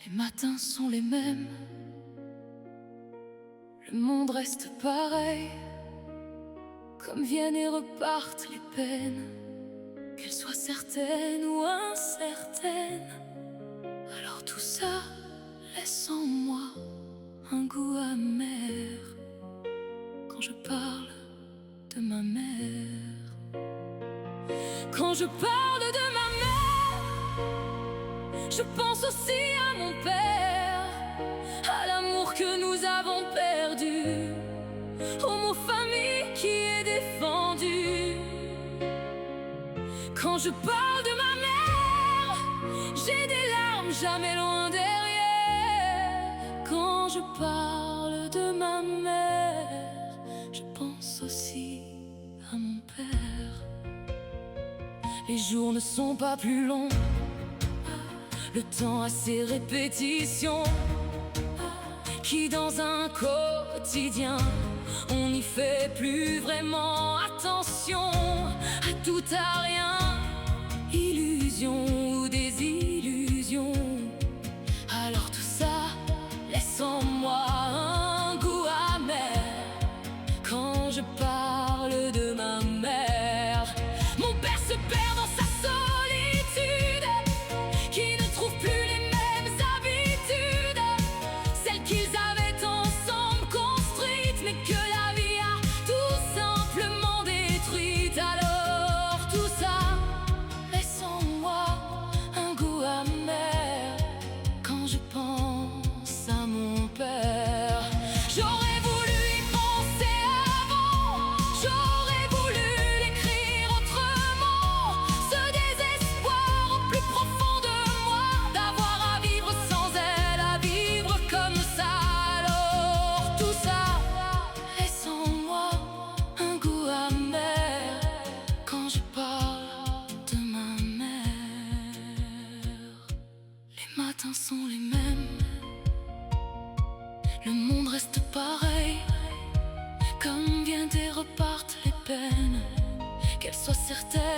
Les matins sont les mêmes, le monde reste pareil. Comme viennent et repartent les peines, qu'elles soient certaines ou incertaines. Alors tout ça laisse en moi un goût amer quand je parle de ma mère. Quand je parle de ma mère, je pense aussi à mon père, à l'amour que nous avons perdu, au mot famille qui est défendu. Quand je parle de ma mère, j'ai des larmes jamais loin derrière. Quand je parle de ma mère, je pense aussi à mon père. Les jours ne sont pas plus longs, le temps a ses répétitions, qui dans un quotidien, on n'y fait plus vraiment attention. À tout, à rien, illusion ou désillusion. Alors tout ça laisse en moi un goût amer quand je parle de ma mère. Mon père se perd dans sa solitude, qui ne trouve plus les mêmes habitudes, celles qu'ils avaient ensemble construites, mais que la vie a tout simplement détruites. Alors tout ça laisse en moi un goût amer quand je pense à mon père. J'aurais voulu y penser avant, j'aurais voulu l'écrire autrement, ce désespoir au plus profond de moi, d'avoir à vivre sans elle, à vivre comme ça. Alors tout ça laisse en moi un goût amer quand je parle de ma mère. Les matins sont les mêmes, le monde reste pareil. Comme viennent et repartent les peines, qu'elles soient certaines